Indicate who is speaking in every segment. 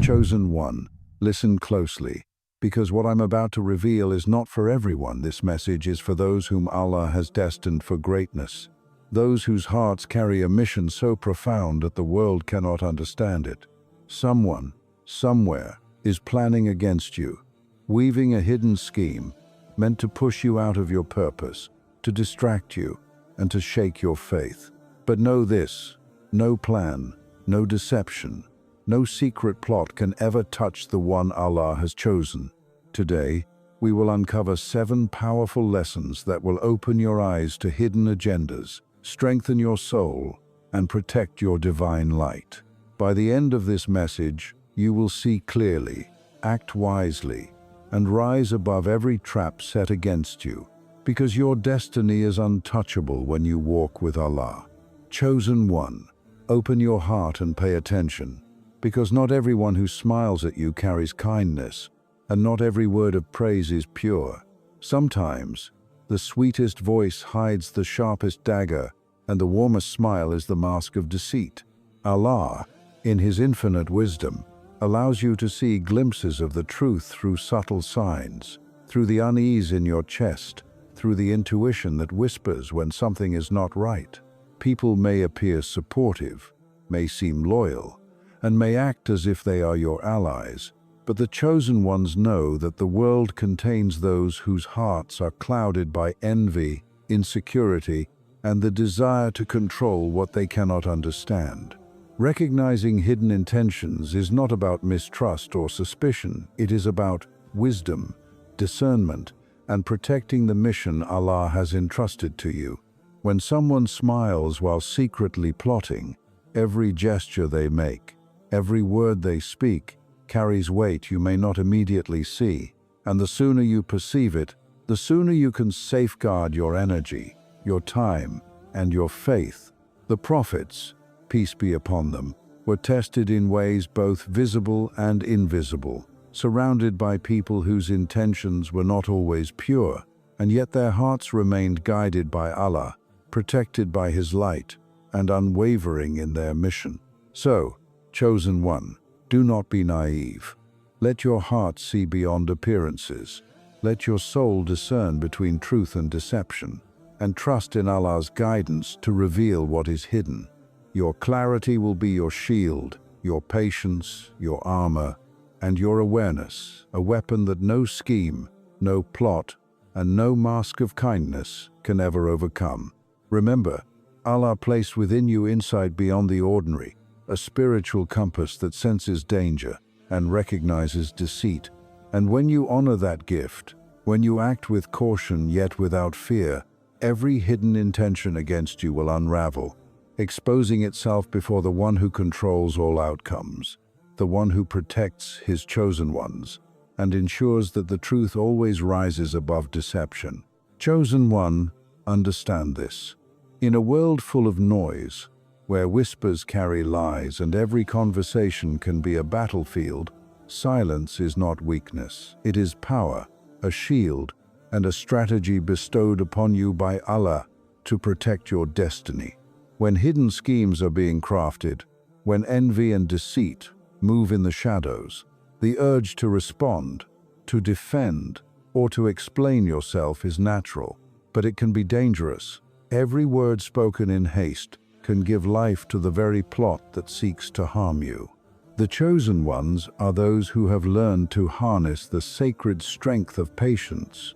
Speaker 1: Chosen one, listen closely, because what I'm about to reveal is not for everyone. This message is for those whom Allah has destined for greatness, those whose hearts carry a mission so profound that the world cannot understand it. Someone, somewhere, is planning against you, weaving a hidden scheme meant to push you out of your purpose, to distract you, and to shake your faith. But know this: no plan, no deception, no secret plot can ever touch the one Allah has chosen. Today, we will uncover 7 powerful lessons that will open your eyes to hidden agendas, strengthen your soul, and protect your divine light. By the end of this message, you will see clearly, act wisely, and rise above every trap set against you, because your destiny is untouchable when you walk with Allah. Chosen one, open your heart and pay attention, because not everyone who smiles at you carries kindness, and not every word of praise is pure. Sometimes, the sweetest voice hides the sharpest dagger, and the warmest smile is the mask of deceit. Allah, in His infinite wisdom, allows you to see glimpses of the truth through subtle signs, through the unease in your chest, through the intuition that whispers when something is not right. People may appear supportive, may seem loyal, and may act as if they are your allies, but the chosen ones know that the world contains those whose hearts are clouded by envy, insecurity, and the desire to control what they cannot understand. Recognizing hidden intentions is not about mistrust or suspicion. It is about wisdom, discernment, and protecting the mission Allah has entrusted to you. When someone smiles while secretly plotting, every gesture they make, every word they speak, carries weight you may not immediately see, and the sooner you perceive it, the sooner you can safeguard your energy, your time, and your faith. The prophets, peace be upon them, were tested in ways both visible and invisible, surrounded by people whose intentions were not always pure, and yet their hearts remained guided by Allah, protected by His light, and unwavering in their mission. So, chosen one, do not be naive. Let your heart see beyond appearances. Let your soul discern between truth and deception, and trust in Allah's guidance to reveal what is hidden. Your clarity will be your shield, your patience, your armor, and your awareness, a weapon that no scheme, no plot, and no mask of kindness can ever overcome. Remember, Allah placed within you insight beyond the ordinary, a spiritual compass that senses danger and recognizes deceit. And when you honor that gift, when you act with caution yet without fear, every hidden intention against you will unravel, exposing itself before the one who controls all outcomes, the one who protects His chosen ones, and ensures that the truth always rises above deception. Chosen one, understand this. In a world full of noise, where whispers carry lies and every conversation can be a battlefield, silence is not weakness. It is power, a shield, and a strategy bestowed upon you by Allah to protect your destiny. When hidden schemes are being crafted, when envy and deceit move in the shadows, the urge to respond, to defend, or to explain yourself is natural, but it can be dangerous. Every word spoken in haste can give life to the very plot that seeks to harm you. The chosen ones are those who have learned to harness the sacred strength of patience,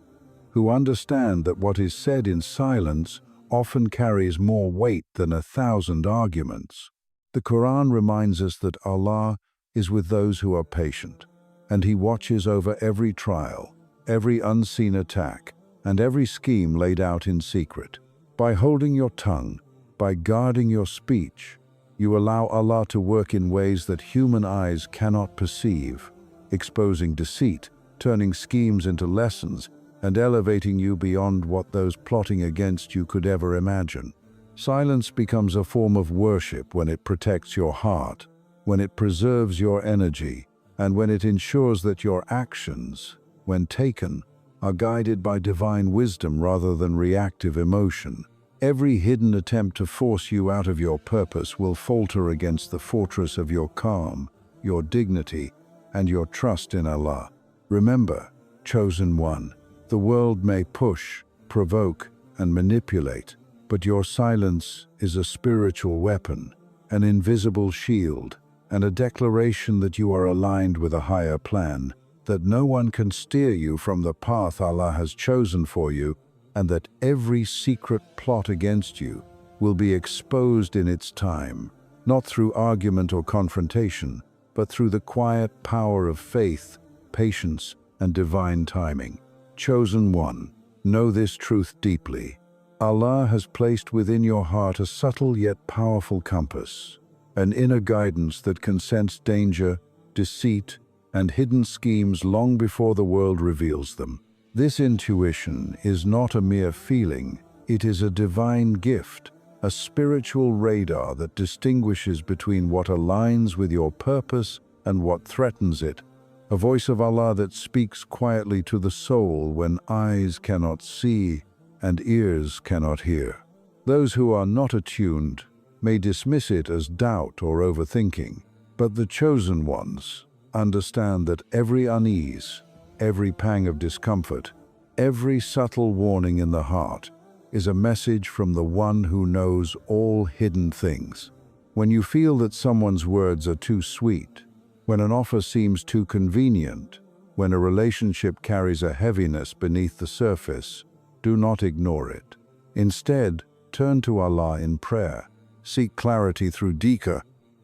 Speaker 1: who understand that what is said in silence often carries more weight than 1,000 arguments. The Quran reminds us that Allah is with those who are patient, and He watches over every trial, every unseen attack, and every scheme laid out in secret. By holding your tongue, by guarding your speech, you allow Allah to work in ways that human eyes cannot perceive, exposing deceit, turning schemes into lessons, and elevating you beyond what those plotting against you could ever imagine. Silence becomes a form of worship when it protects your heart, when it preserves your energy, and when it ensures that your actions, when taken, are guided by divine wisdom rather than reactive emotion. Every hidden attempt to force you out of your purpose will falter against the fortress of your calm, your dignity, and your trust in Allah. Remember, chosen one, the world may push, provoke, and manipulate, but your silence is a spiritual weapon, an invisible shield, and a declaration that you are aligned with a higher plan, that no one can steer you from the path Allah has chosen for you, and that every secret plot against you will be exposed in its time, not through argument or confrontation, but through the quiet power of faith, patience, and divine timing. Chosen one, know this truth deeply. Allah has placed within your heart a subtle yet powerful compass, an inner guidance that can sense danger, deceit, and hidden schemes long before the world reveals them. This intuition is not a mere feeling, it is a divine gift, a spiritual radar that distinguishes between what aligns with your purpose and what threatens it, a voice of Allah that speaks quietly to the soul when eyes cannot see and ears cannot hear. Those who are not attuned may dismiss it as doubt or overthinking, but the chosen ones understand that every unease, every pang of discomfort, every subtle warning in the heart is a message from the one who knows all hidden things. When you feel that someone's words are too sweet, when an offer seems too convenient, when a relationship carries a heaviness beneath the surface, do not ignore it. Instead, turn to Allah in prayer, seek clarity through dhikr,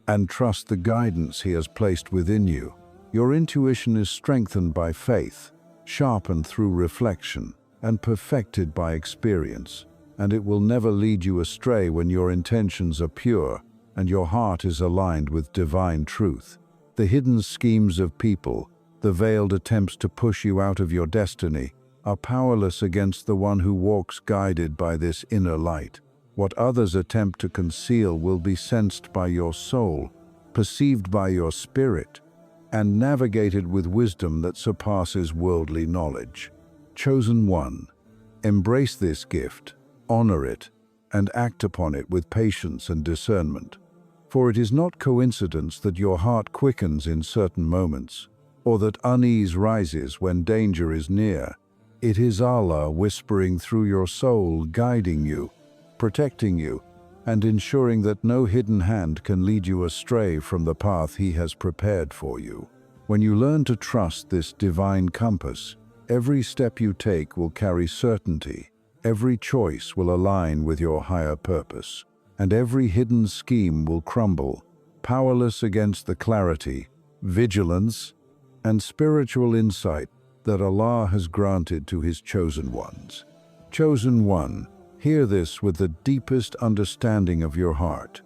Speaker 1: and trust the guidance He has placed within you. Your intuition is strengthened by faith, sharpened through reflection, and perfected by experience, and it will never lead you astray when your intentions are pure and your heart is aligned with divine truth. The hidden schemes of people, the veiled attempts to push you out of your destiny, are powerless against the one who walks guided by this inner light. What others attempt to conceal will be sensed by your soul, perceived by your spirit, and navigated with wisdom that surpasses worldly knowledge. Chosen one, embrace this gift, honor it, and act upon it with patience and discernment. For it is not coincidence that your heart quickens in certain moments, or that unease rises when danger is near. It is Allah whispering through your soul, guiding you, protecting you, and ensuring that no hidden hand can lead you astray from the path He has prepared for you. When you learn to trust this divine compass, every step you take will carry certainty, every choice will align with your higher purpose, and every hidden scheme will crumble, powerless against the clarity, vigilance, and spiritual insight that Allah has granted to His chosen ones. Chosen one, hear this with the deepest understanding of your heart.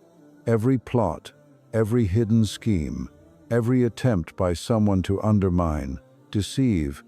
Speaker 1: Every plot, every hidden scheme, every attempt by someone to undermine, deceive,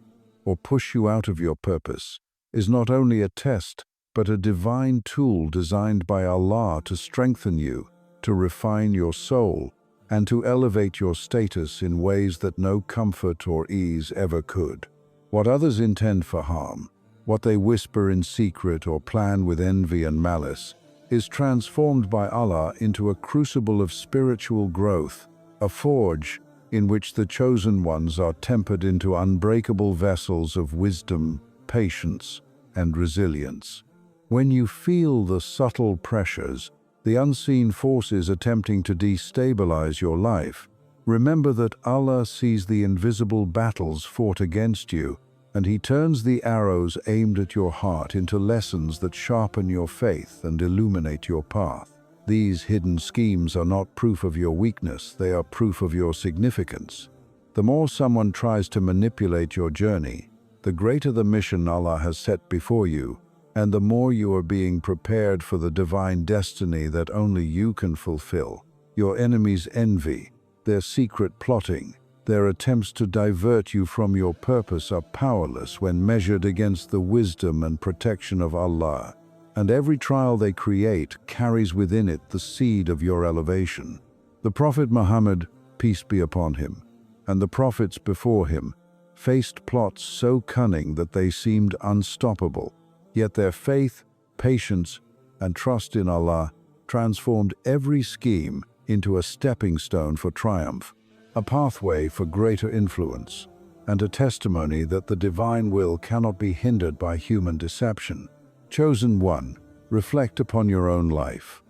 Speaker 1: or push you out of your purpose is not only a test, but a divine tool designed by Allah to strengthen you, to refine your soul, and to elevate your status in ways that no comfort or ease ever could. What others intend for harm, what they whisper in secret or plan with envy and malice, is transformed by Allah into a crucible of spiritual growth, a forge in which the chosen ones are tempered into unbreakable vessels of wisdom, patience, and resilience. When you feel the subtle pressures, the unseen forces attempting to destabilize your life, remember that Allah sees the invisible battles fought against you, and He turns the arrows aimed at your heart into lessons that sharpen your faith and illuminate your path. These hidden schemes are not proof of your weakness, they are proof of your significance. The more someone tries to manipulate your journey, the greater the mission Allah has set before you, and the more you are being prepared for the divine destiny that only you can fulfill. Your enemies' envy, their secret plotting, their attempts to divert you from your purpose are powerless when measured against the wisdom and protection of Allah, and every trial they create carries within it the seed of your elevation. The Prophet Muhammad, peace be upon him, and the prophets before him, faced plots so cunning that they seemed unstoppable, yet their faith, patience, and trust in Allah transformed every scheme into a stepping stone for triumph. a pathway for greater influence, and a testimony that the divine will cannot be hindered by human deception. Chosen one, reflect upon your own life.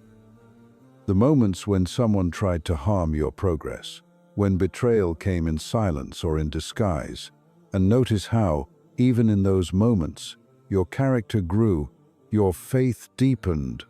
Speaker 1: The moments when someone tried to harm your progress, when betrayal came in silence or in disguise, and notice how, even in those moments, your character grew, your faith deepened,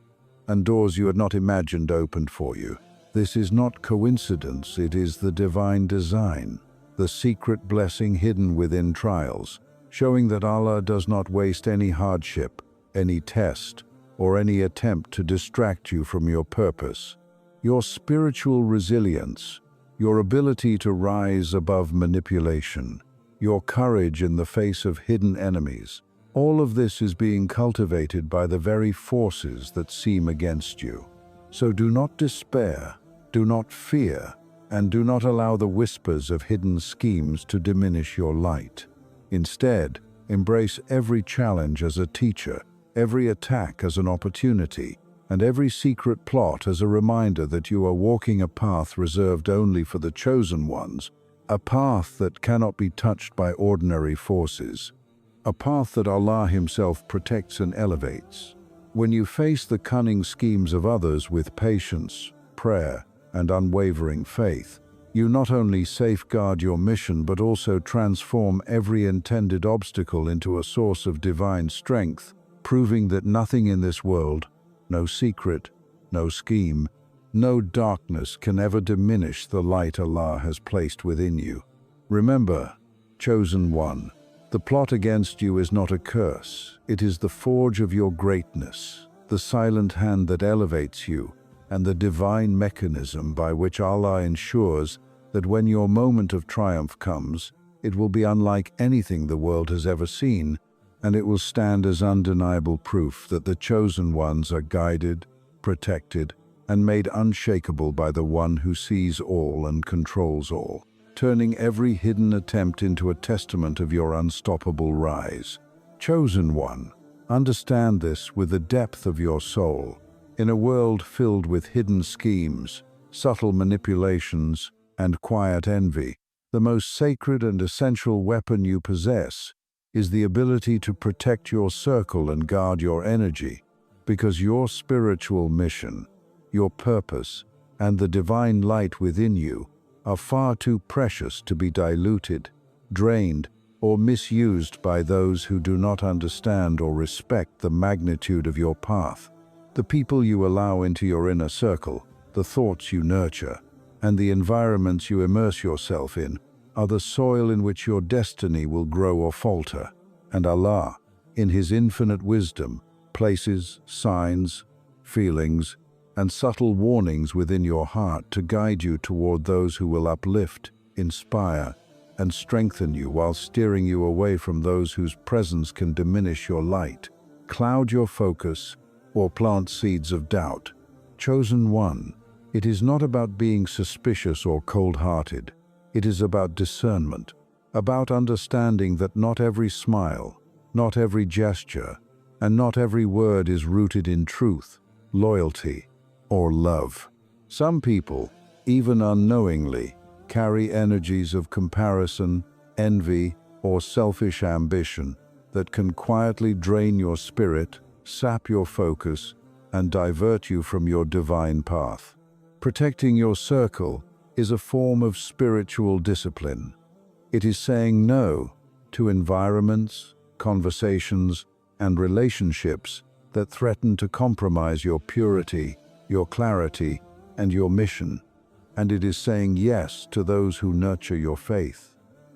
Speaker 1: and doors you had not imagined opened for you. This is not coincidence, it is the divine design, the secret blessing hidden within trials, showing that Allah does not waste any hardship, any test, or any attempt to distract you from your purpose. Your spiritual resilience, your ability to rise above manipulation, your courage in the face of hidden enemies, all of this is being cultivated by the very forces that seem against you. So do not despair, do not fear, and do not allow the whispers of hidden schemes to diminish your light. Instead, embrace every challenge as a teacher, every attack as an opportunity, and every secret plot as a reminder that you are walking a path reserved only for the chosen ones, a path that cannot be touched by ordinary forces, a path that Allah Himself protects and elevates. When you face the cunning schemes of others with patience, prayer, and unwavering faith, you not only safeguard your mission but also transform every intended obstacle into a source of divine strength, proving that nothing in this world, no secret, no scheme, no darkness can ever diminish the light Allah has placed within you. Remember, chosen one, the plot against you is not a curse, it is the forge of your greatness, the silent hand that elevates you, and the divine mechanism by which Allah ensures that when your moment of triumph comes, it will be unlike anything the world has ever seen, and it will stand as undeniable proof that the chosen ones are guided, protected, and made unshakable by the one who sees all and controls all, turning every hidden attempt into a testament of your unstoppable rise. Chosen one, understand this with the depth of your soul. In a world filled with hidden schemes, subtle manipulations, and quiet envy, the most sacred and essential weapon you possess is the ability to protect your circle and guard your energy, because your spiritual mission, your purpose, and the divine light within you are far too precious to be diluted, drained, or misused by those who do not understand or respect the magnitude of your path. The people you allow into your inner circle, the thoughts you nurture, and the environments you immerse yourself in are the soil in which your destiny will grow or falter. And Allah, in His infinite wisdom, places signs, feelings, and subtle warnings within your heart to guide you toward those who will uplift, inspire, and strengthen you while steering you away from those whose presence can diminish your light, cloud your focus, or plant seeds of doubt. Chosen one, it is not about being suspicious or cold-hearted. It is about discernment, about understanding that not every smile, not every gesture, and not every word is rooted in truth, loyalty, or love. Some people, even unknowingly, carry energies of comparison, envy, or selfish ambition that can quietly drain your spirit, sap your focus, and divert you from your divine path. Protecting your circle is a form of spiritual discipline. It is saying no to environments, conversations, and relationships that threaten to compromise your purity, your clarity, and your mission. And it is saying yes to those who nurture your faith,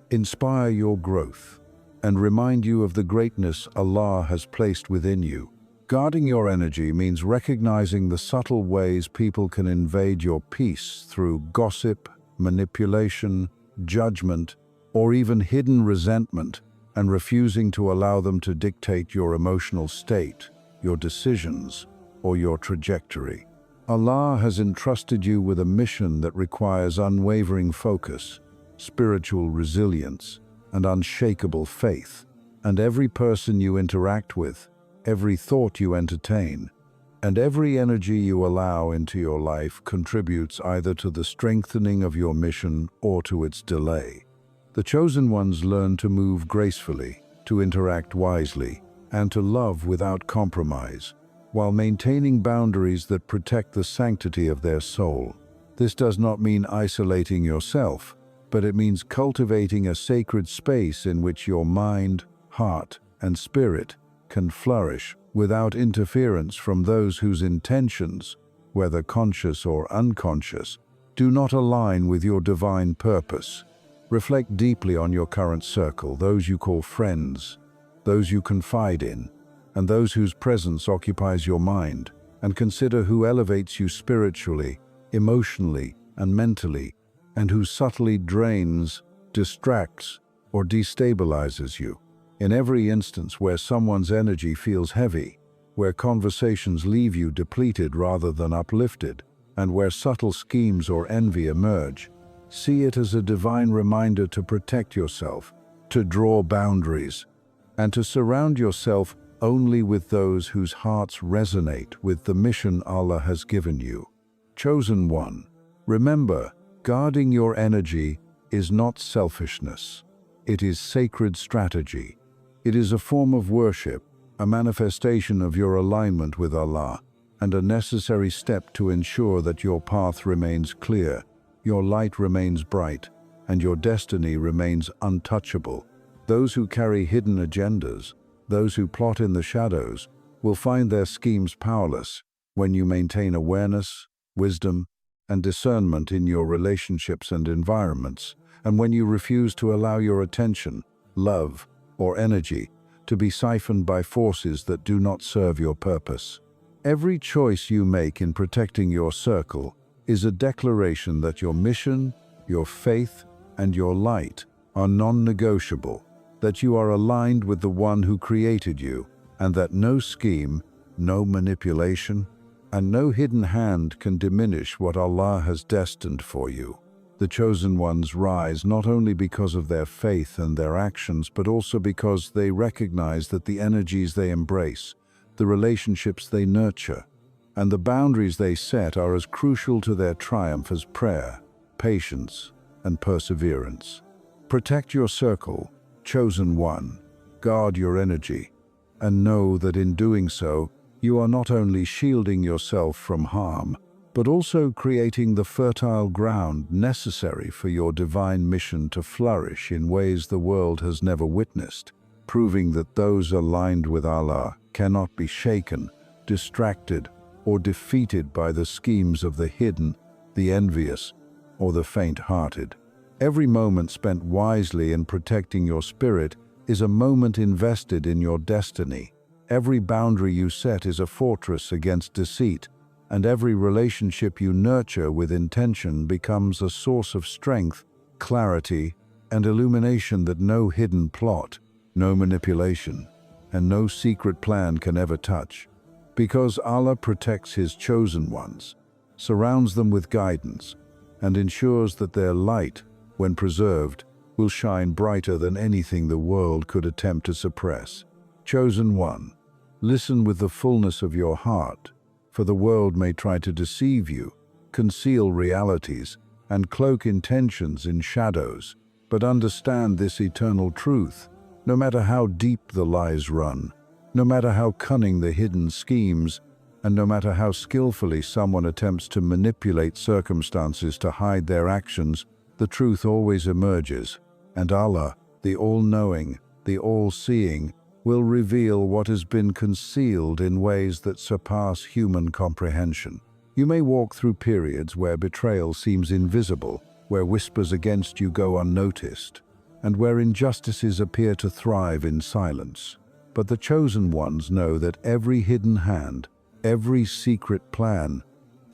Speaker 1: inspire your growth, and remind you of the greatness Allah has placed within you. Guarding your energy means recognizing the subtle ways people can invade your peace through gossip, manipulation, judgment, or even hidden resentment, and refusing to allow them to dictate your emotional state, your decisions, or your trajectory. Allah has entrusted you with a mission that requires unwavering focus, spiritual resilience, and unshakable faith, and every person you interact with, every thought you entertain, And every energy you allow into your life contributes either to the strengthening of your mission or to its delay. The chosen ones learn to move gracefully, to interact wisely, and to love without compromise, while maintaining boundaries that protect the sanctity of their soul. This does not mean isolating yourself, but it means cultivating a sacred space in which your mind, heart, and spirit can flourish without interference from those whose intentions, whether conscious or unconscious, do not align with your divine purpose. Reflect deeply on your current circle, those you call friends, those you confide in, and those whose presence occupies your mind, and consider who elevates you spiritually, emotionally, and mentally, and who subtly drains, distracts, or destabilizes you. In every instance where someone's energy feels heavy, where conversations leave you depleted rather than uplifted, and where subtle schemes or envy emerge, see it as a divine reminder to protect yourself, to draw boundaries, and to surround yourself only with those whose hearts resonate with the mission Allah has given you. Chosen one, remember, guarding your energy is not selfishness. It is sacred strategy. It is a form of worship, a manifestation of your alignment with Allah, and a necessary step to ensure that your path remains clear, your light remains bright, and your destiny remains untouchable. Those who carry hidden agendas, those who plot in the shadows, will find their schemes powerless when you maintain awareness, wisdom, and discernment in your relationships and environments, and when you refuse to allow your attention, love, or energy to be siphoned by forces that do not serve your purpose. Every choice you make in protecting your circle is a declaration that your mission, your faith, and your light are non-negotiable, that you are aligned with the one who created you, and that no scheme, no manipulation, and no hidden hand can diminish what Allah has destined for you. The chosen ones rise not only because of their faith and their actions, but also because they recognize that the energies they embrace, the relationships they nurture, and the boundaries they set are as crucial to their triumph as prayer, patience, and perseverance. Protect your circle, chosen one. Guard your energy, and know that in doing so, you are not only shielding yourself from harm, but also creating the fertile ground necessary for your divine mission to flourish in ways the world has never witnessed, proving that those aligned with Allah cannot be shaken, distracted, or defeated by the schemes of the hidden, the envious, or the faint-hearted. Every moment spent wisely in protecting your spirit is a moment invested in your destiny. Every boundary you set is a fortress against deceit, and every relationship you nurture with intention becomes a source of strength, clarity, and illumination that no hidden plot, no manipulation, and no secret plan can ever touch. Because Allah protects His chosen ones, surrounds them with guidance, and ensures that their light, when preserved, will shine brighter than anything the world could attempt to suppress. Chosen one, listen with the fullness of your heart, for the world may try to deceive you, conceal realities, and cloak intentions in shadows. But understand this eternal truth: no matter how deep the lies run, no matter how cunning the hidden schemes, and no matter how skillfully someone attempts to manipulate circumstances to hide their actions, the truth always emerges, and Allah, the all-knowing, the all-seeing, will reveal what has been concealed in ways that surpass human comprehension. You may walk through periods where betrayal seems invisible, where whispers against you go unnoticed, and where injustices appear to thrive in silence. But the chosen ones know that every hidden hand, every secret plan,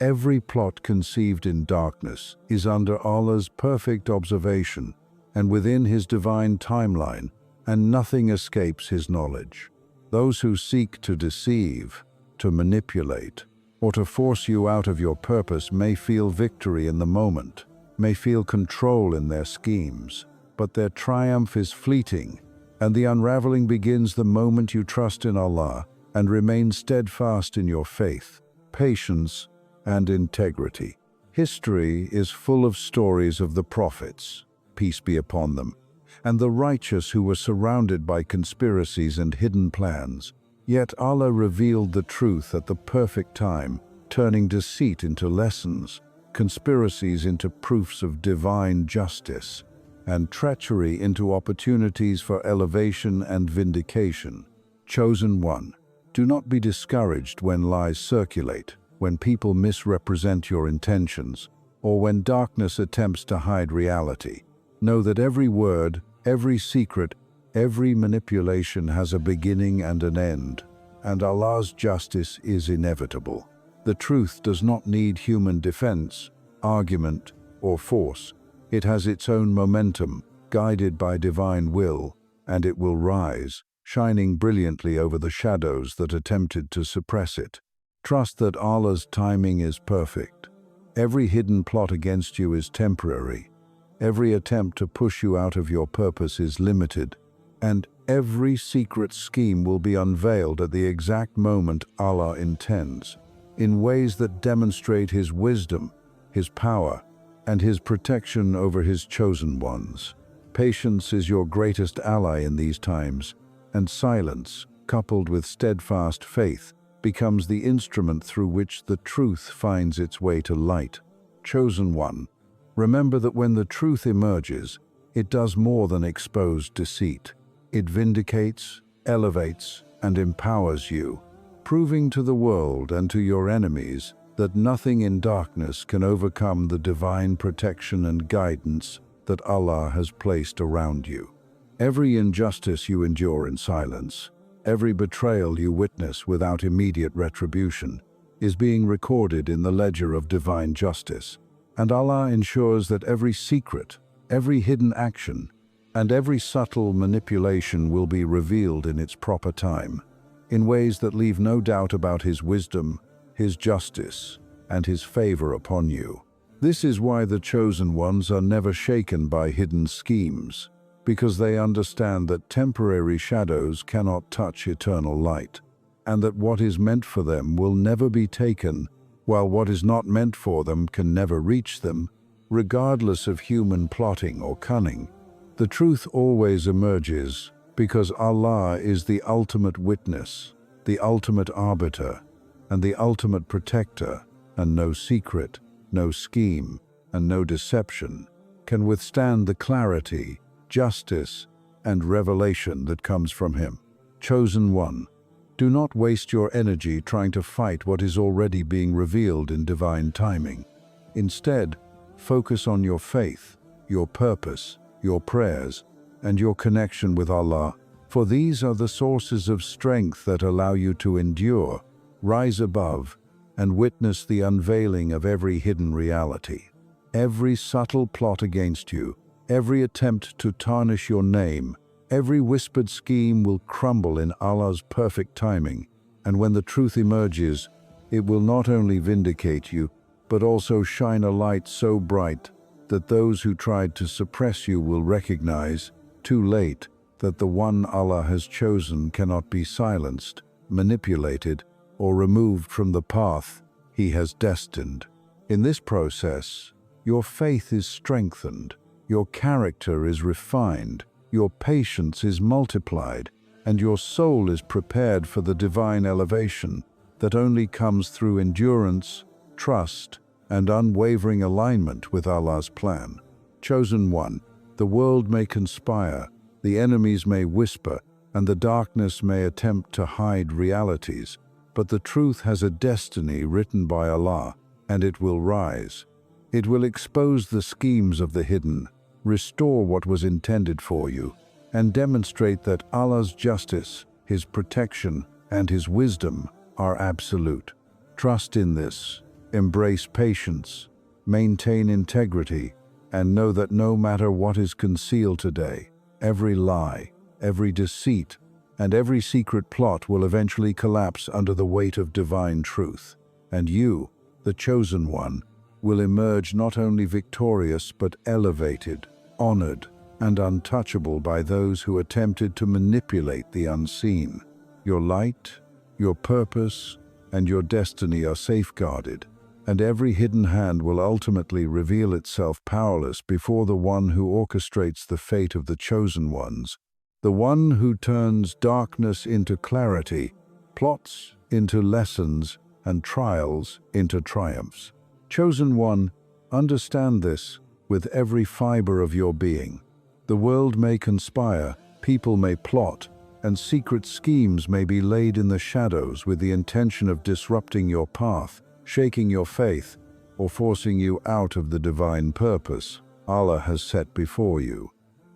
Speaker 1: every plot conceived in darkness is under Allah's perfect observation and within His divine timeline, and nothing escapes His knowledge. Those who seek to deceive, to manipulate, or to force you out of your purpose may feel victory in the moment, may feel control in their schemes, but their triumph is fleeting, and the unraveling begins the moment you trust in Allah and remain steadfast in your faith, patience, and integrity. History is full of stories of the prophets, peace be upon them, and the righteous who were surrounded by conspiracies and hidden plans. Yet Allah revealed the truth at the perfect time, turning deceit into lessons, conspiracies into proofs of divine justice, and treachery into opportunities for elevation and vindication. Chosen one, do not be discouraged when lies circulate, when people misrepresent your intentions, or when darkness attempts to hide reality. Know that every word, every secret, every manipulation has a beginning and an end, and Allah's justice is inevitable. The truth does not need human defense, argument, or force. It has its own momentum, guided by divine will, and it will rise, shining brilliantly over the shadows that attempted to suppress it. Trust that Allah's timing is perfect. Every hidden plot against you is temporary. Every attempt to push you out of your purpose is limited, and every secret scheme will be unveiled at the exact moment Allah intends, in ways that demonstrate His wisdom, His power, and His protection over His chosen ones. Patience is your greatest ally in these times, and silence, coupled with steadfast faith, becomes the instrument through which the truth finds its way to light. Chosen one, remember that when the truth emerges, it does more than expose deceit. It vindicates, elevates, and empowers you, proving to the world and to your enemies that nothing in darkness can overcome the divine protection and guidance that Allah has placed around you. Every injustice you endure in silence, every betrayal you witness without immediate retribution, is being recorded in the ledger of divine justice, and Allah ensures that every secret, every hidden action, and every subtle manipulation will be revealed in its proper time, in ways that leave no doubt about His wisdom, His justice, and His favor upon you. This is why the chosen ones are never shaken by hidden schemes, because they understand that temporary shadows cannot touch eternal light, and that what is meant for them will never be taken, while what is not meant for them can never reach them, regardless of human plotting or cunning. The truth always emerges because Allah is the ultimate witness, the ultimate arbiter, and the ultimate protector, and no secret, no scheme, and no deception can withstand the clarity, justice, and revelation that comes from Him. Chosen one, do not waste your energy trying to fight what is already being revealed in divine timing. Instead, focus on your faith, your purpose, your prayers, and your connection with Allah, for these are the sources of strength that allow you to endure, rise above, and witness the unveiling of every hidden reality. Every subtle plot against you, every attempt to tarnish your name, every whispered scheme will crumble in Allah's perfect timing, and when the truth emerges, it will not only vindicate you, but also shine a light so bright that those who tried to suppress you will recognize, too late, that the one Allah has chosen cannot be silenced, manipulated, or removed from the path He has destined. In this process, your faith is strengthened, your character is refined, your patience is multiplied, and your soul is prepared for the divine elevation that only comes through endurance, trust, and unwavering alignment with Allah's plan. Chosen one, the world may conspire, the enemies may whisper, and the darkness may attempt to hide realities, but the truth has a destiny written by Allah, and it will rise. It will expose the schemes of the hidden, restore what was intended for you, and demonstrate that Allah's justice, His protection, and His wisdom are absolute. Trust in this, embrace patience, maintain integrity, and know that no matter what is concealed today, every lie, every deceit, and every secret plot will eventually collapse under the weight of divine truth, and you, the chosen one, will emerge not only victorious but elevated, honored, and untouchable by those who attempted to manipulate the unseen. Your light, your purpose, and your destiny are safeguarded, and every hidden hand will ultimately reveal itself powerless before the one who orchestrates the fate of the chosen ones, the one who turns darkness into clarity, plots into lessons, and trials into triumphs. Chosen one, understand this with every fiber of your being. The world may conspire, people may plot, and secret schemes may be laid in the shadows with the intention of disrupting your path, shaking your faith, or forcing you out of the divine purpose Allah has set before you.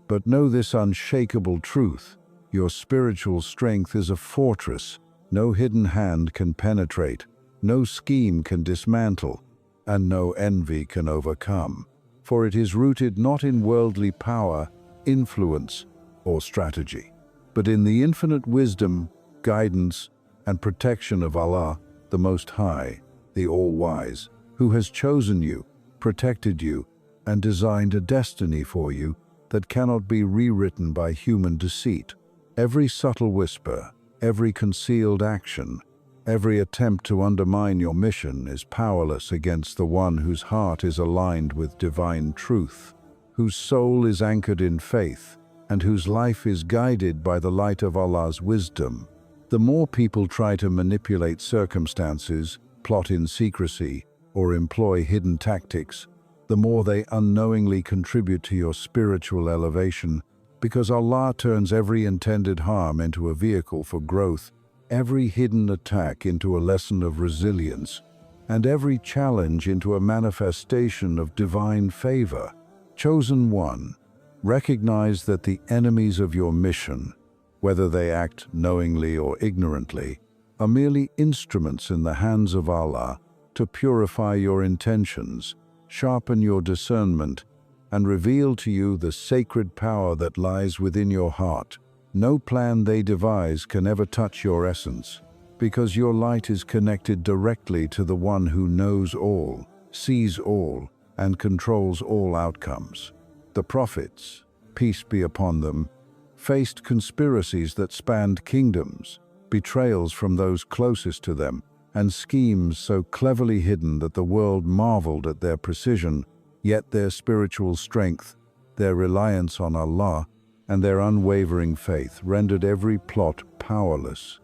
Speaker 1: But know this unshakable truth: your spiritual strength is a fortress no hidden hand can penetrate, no scheme can dismantle, and no envy can overcome. For it is rooted not in worldly power, influence, or strategy, but in the infinite wisdom, guidance, and protection of Allah, the Most High, the All-Wise, who has chosen you, protected you, and designed a destiny for you that cannot be rewritten by human deceit. Every subtle whisper, every concealed action, every attempt to undermine your mission is powerless against the one whose heart is aligned with divine truth, whose soul is anchored in faith, and whose life is guided by the light of Allah's wisdom. The more people try to manipulate circumstances, plot in secrecy, or employ hidden tactics, the more they unknowingly contribute to your spiritual elevation, because Allah turns every intended harm into a vehicle for growth, every hidden attack into a lesson of resilience, and every challenge into a manifestation of divine favor. Chosen one, recognize that the enemies of your mission, whether they act knowingly or ignorantly, are merely instruments in the hands of Allah to purify your intentions, sharpen your discernment, and reveal to you the sacred power that lies within your heart. No plan they devise can ever touch your essence, because your light is connected directly to the one who knows all, sees all, and controls all outcomes. The prophets, peace be upon them, faced conspiracies that spanned kingdoms, betrayals from those closest to them, and schemes so cleverly hidden that the world marveled at their precision, yet their spiritual strength, their reliance on Allah, and their unwavering faith rendered every plot powerless,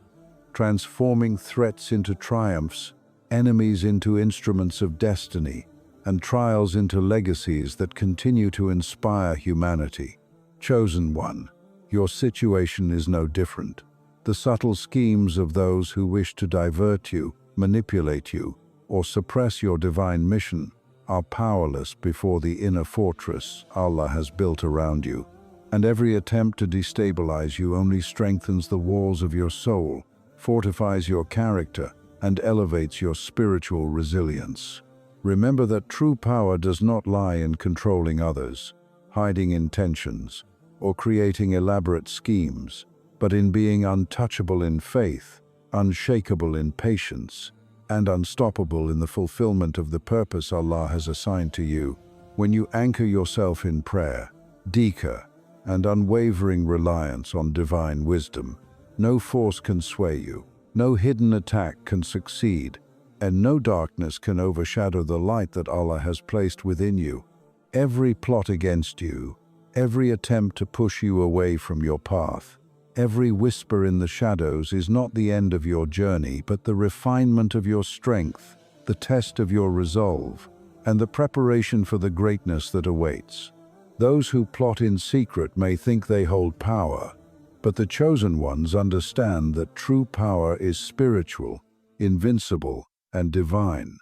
Speaker 1: transforming threats into triumphs, enemies into instruments of destiny, and trials into legacies that continue to inspire humanity. Chosen one, your situation is no different. The subtle schemes of those who wish to divert you, manipulate you, or suppress your divine mission are powerless before the inner fortress Allah has built around you, and every attempt to destabilize you only strengthens the walls of your soul, fortifies your character, and elevates your spiritual resilience. Remember that true power does not lie in controlling others, hiding intentions, or creating elaborate schemes, but in being untouchable in faith, unshakable in patience, and unstoppable in the fulfillment of the purpose Allah has assigned to you. When you anchor yourself in prayer, dhikr, and unwavering reliance on divine wisdom, no force can sway you, no hidden attack can succeed, and no darkness can overshadow the light that Allah has placed within you. Every plot against you, every attempt to push you away from your path, every whisper in the shadows is not the end of your journey, but the refinement of your strength, the test of your resolve, and the preparation for the greatness that awaits. Those who plot in secret may think they hold power, but the chosen ones understand that true power is spiritual, invincible, and divine,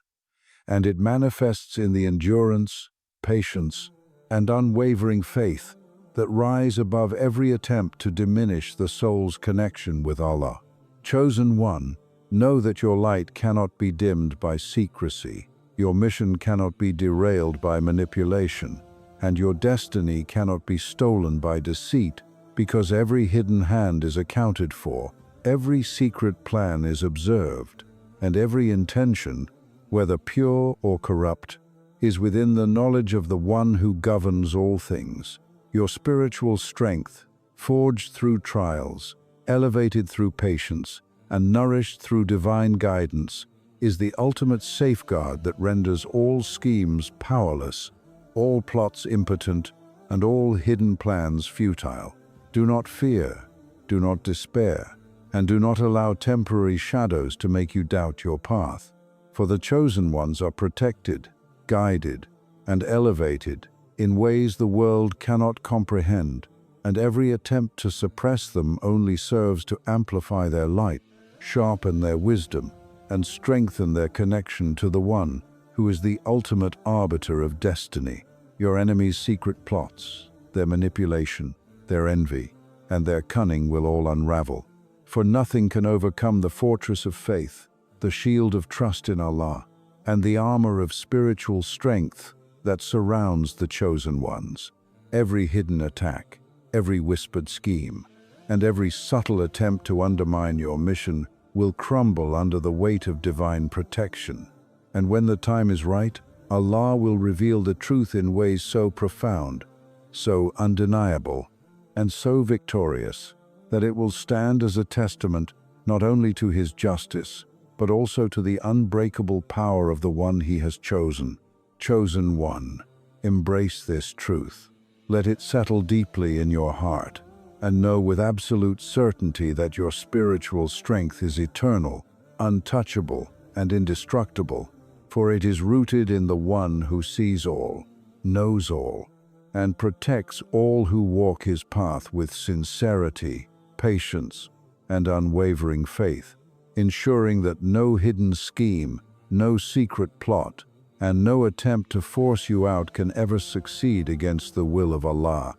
Speaker 1: and it manifests in the endurance, patience, and unwavering faith that rise above every attempt to diminish the soul's connection with Allah. Chosen one, know that your light cannot be dimmed by secrecy, your mission cannot be derailed by manipulation, and your destiny cannot be stolen by deceit, because every hidden hand is accounted for, every secret plan is observed, and every intention, whether pure or corrupt, is within the knowledge of the one who governs all things. Your spiritual strength, forged through trials, elevated through patience, and nourished through divine guidance, is the ultimate safeguard that renders all schemes powerless, all plots impotent, and all hidden plans futile. Do not fear, do not despair, and do not allow temporary shadows to make you doubt your path. For the chosen ones are protected, guided, and elevated in ways the world cannot comprehend, and every attempt to suppress them only serves to amplify their light, sharpen their wisdom, and strengthen their connection to the One who is the ultimate arbiter of destiny. Your enemy's secret plots, their manipulation, their envy, and their cunning will all unravel. For nothing can overcome the fortress of faith, the shield of trust in Allah, and the armor of spiritual strength that surrounds the chosen ones. Every hidden attack, every whispered scheme, and every subtle attempt to undermine your mission will crumble under the weight of divine protection. And when the time is right, Allah will reveal the truth in ways so profound, so undeniable, and so victorious that it will stand as a testament not only to His justice, but also to the unbreakable power of the one He has chosen. Chosen one, embrace this truth. Let it settle deeply in your heart, and know with absolute certainty that your spiritual strength is eternal, untouchable, and indestructible, for it is rooted in the One who sees all, knows all, and protects all who walk His path with sincerity, patience, and unwavering faith, ensuring that no hidden scheme, no secret plot, and no attempt to force you out can ever succeed against the will of Allah,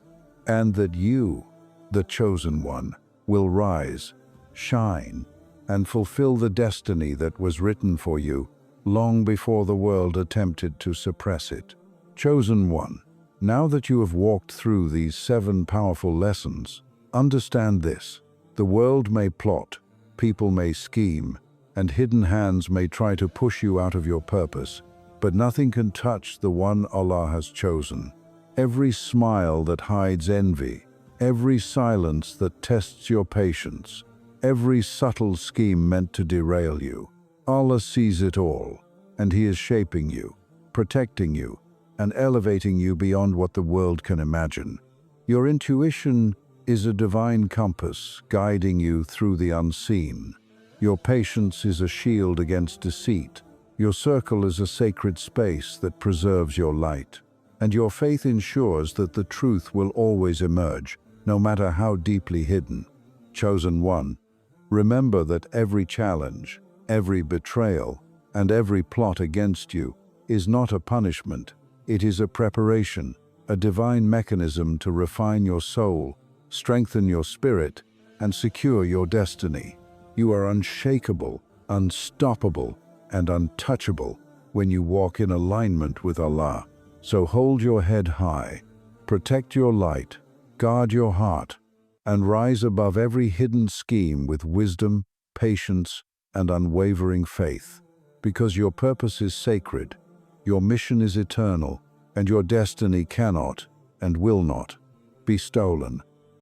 Speaker 1: and that you, the chosen one, will rise, shine, and fulfill the destiny that was written for you long before the world attempted to suppress it. Chosen one, now that you have walked through these 7 powerful lessons, understand this: the world may plot, people may scheme, and hidden hands may try to push you out of your purpose, but nothing can touch the one Allah has chosen. Every smile that hides envy, every silence that tests your patience, every subtle scheme meant to derail you, Allah sees it all, and He is shaping you, protecting you, and elevating you beyond what the world can imagine. Your intuition is a divine compass guiding you through the unseen. Your patience is a shield against deceit. Your circle is a sacred space that preserves your light. And your faith ensures that the truth will always emerge, no matter how deeply hidden. Chosen one, remember that every challenge, every betrayal, and every plot against you is not a punishment. It is a preparation, a divine mechanism to refine your soul, strengthen your spirit, and secure your destiny. You are unshakable, unstoppable, and untouchable when you walk in alignment with Allah. So hold your head high, protect your light, guard your heart, and rise above every hidden scheme with wisdom, patience, and unwavering faith. Because your purpose is sacred, your mission is eternal, and your destiny cannot and will not be stolen.